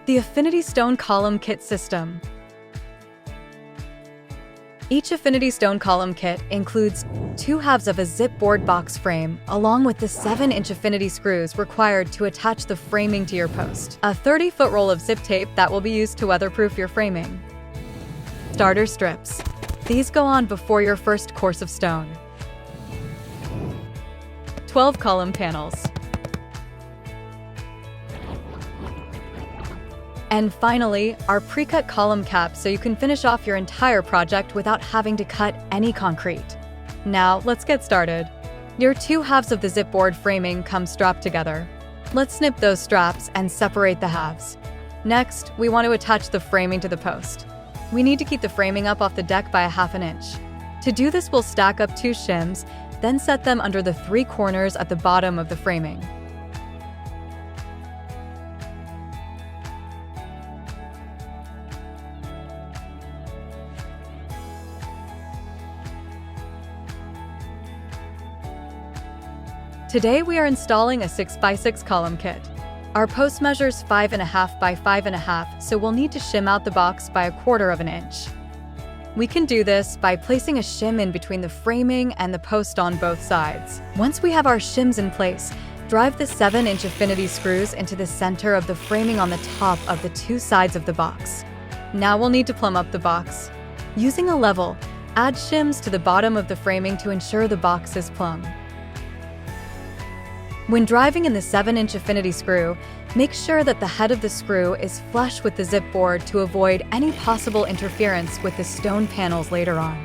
The Affinity Stone Column Kit System. Each Affinity Stone column kit includes 2 halves of a zip-board box frame, along with the 7-inch Affinity screws required to attach the framing to your post, a 30-foot roll of zip tape that will be used to weatherproof your framing. Starter strips. These go on before your first course of stone. 12 column panels. And finally, our pre-cut column cap so you can finish off your entire project without having to cut any concrete. Now, let's get started. Your 2 halves of the zipboard framing come strapped together. Let's snip those straps and separate the halves. Next, we want to attach the framing to the post. We need to keep the framing up off the deck by 1/2 inch. To do this, we'll stack up 2 shims, then set them under the 3 corners at the bottom of the framing. Today we are installing a 6x6 column kit. Our post measures 5.5 by 5.5, so we'll need to shim out the box by 1/4 inch. We can do this by placing a shim in between the framing and the post on both sides. Once we have our shims in place, drive the 7-inch Affinity screws into the center of the framing on the top of the 2 sides of the box. Now we'll need to plumb up the box. Using a level, add shims to the bottom of the framing to ensure the box is plumb. When driving in the 7-inch Affinity screw, make sure that the head of the screw is flush with the zip board to avoid any possible interference with the stone panels later on.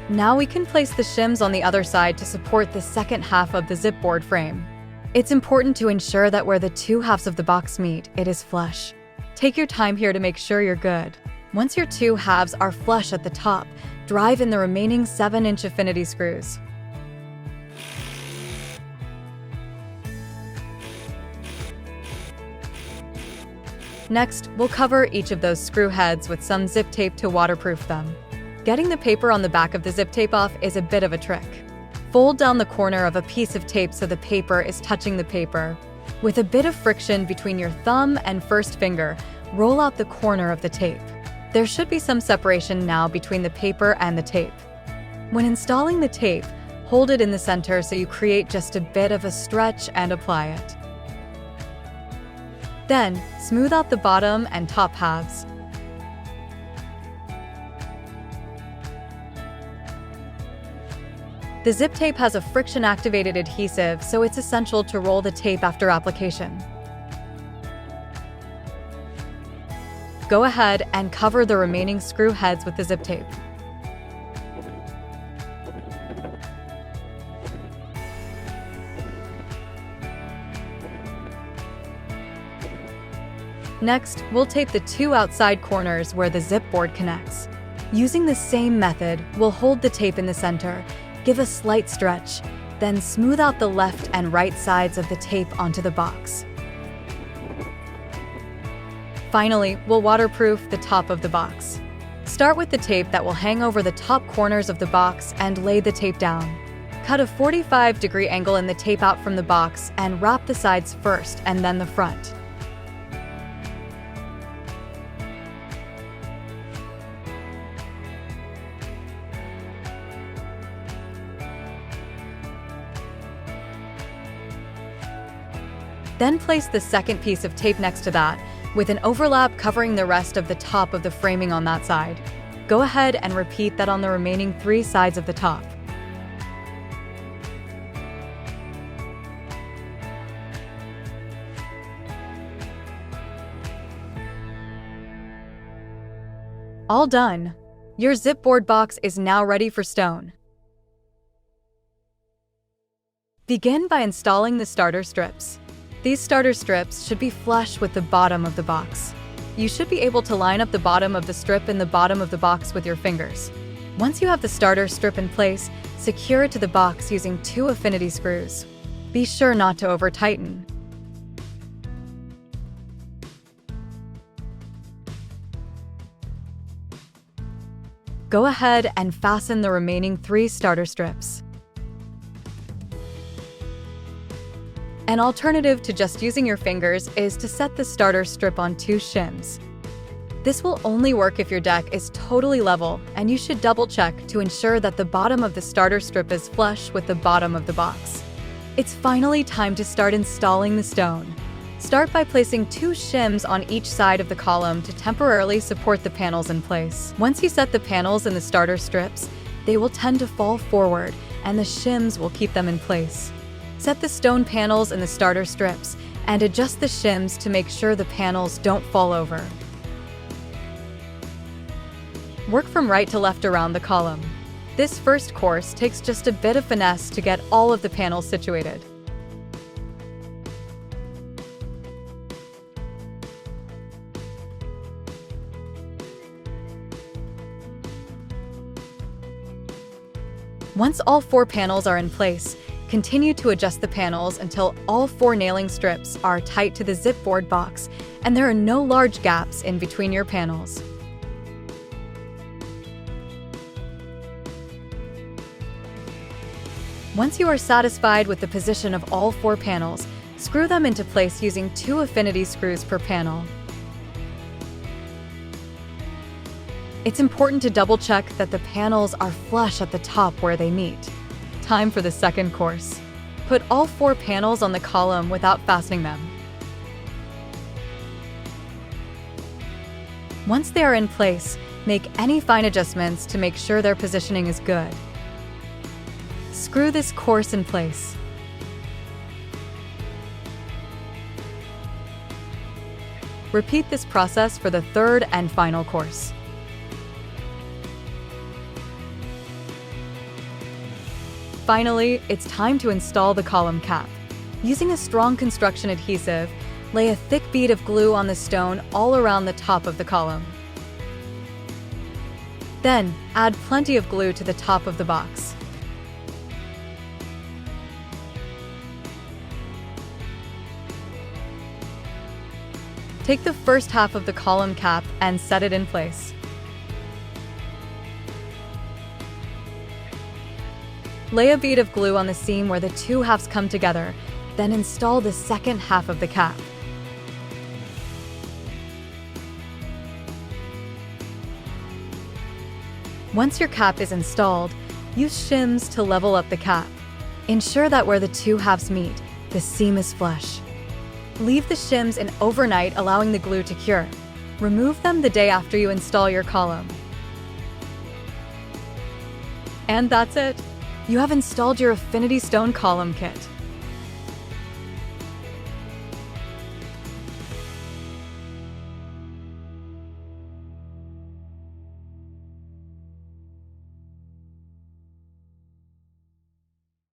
Now we can place the shims on the other side to support the second half of the zip board frame. It's important to ensure that where the 2 halves of the box meet, it is flush. Take your time here to make sure you're good. Once your 2 halves are flush at the top, drive in the remaining 7-inch Affinity screws. Next, we'll cover each of those screw heads with some zip tape to waterproof them. Getting the paper on the back of the zip tape off is a bit of a trick. Fold down the corner of a piece of tape so the paper is touching the paper. With a bit of friction between your thumb and first finger, roll out the corner of the tape. There should be some separation now between the paper and the tape. When installing the tape, hold it in the center so you create just a bit of a stretch and apply it. Then, smooth out the bottom and top halves. The zip tape has a friction-activated adhesive, so it's essential to roll the tape after application. Go ahead and cover the remaining screw heads with the zip tape. Next, we'll tape the 2 outside corners where the zip board connects. Using the same method, we'll hold the tape in the center, give a slight stretch, then smooth out the left and right sides of the tape onto the box. Finally, we'll waterproof the top of the box. Start with the tape that will hang over the top corners of the box and lay the tape down. Cut a 45-degree angle in the tape out from the box and wrap the sides first and then the front. Then place the second piece of tape next to that, with an overlap covering the rest of the top of the framing on that side. Go ahead and repeat that on the remaining 3 sides of the top. All done! Your zipboard box is now ready for stone. Begin by installing the starter strips. These starter strips should be flush with the bottom of the box. You should be able to line up the bottom of the strip in the bottom of the box with your fingers. Once you have the starter strip in place, secure it to the box using 2 Affinity screws. Be sure not to over-tighten. Go ahead and fasten the remaining 3 starter strips. An alternative to just using your fingers is to set the starter strip on 2 shims. This will only work if your deck is totally level, and you should double check to ensure that the bottom of the starter strip is flush with the bottom of the box. It's finally time to start installing the stone. Start by placing 2 shims on each side of the column to temporarily support the panels in place. Once you set the panels in the starter strips, they will tend to fall forward, and the shims will keep them in place. Set the stone panels in the starter strips and adjust the shims to make sure the panels don't fall over. Work from right to left around the column. This first course takes just a bit of finesse to get all of the panels situated. Once all 4 panels are in place, continue to adjust the panels until all 4 nailing strips are tight to the zipboard box and there are no large gaps in between your panels. Once you are satisfied with the position of all 4 panels, screw them into place using 2 affinity screws per panel. It's important to double-check that the panels are flush at the top where they meet. Time for the second course. Put all 4 panels on the column without fastening them. Once they are in place, make any fine adjustments to make sure their positioning is good. Screw this course in place. Repeat this process for the third and final course. Finally, it's time to install the column cap. Using a strong construction adhesive, lay a thick bead of glue on the stone all around the top of the column. Then, add plenty of glue to the top of the box. Take the first half of the column cap and set it in place. Lay a bead of glue on the seam where the 2 halves come together, then install the second half of the cap. Once your cap is installed, use shims to level up the cap. Ensure that where the 2 halves meet, the seam is flush. Leave the shims in overnight, allowing the glue to cure. Remove them the day after you install your column. And that's it! You have installed your Affinity Stone column kit.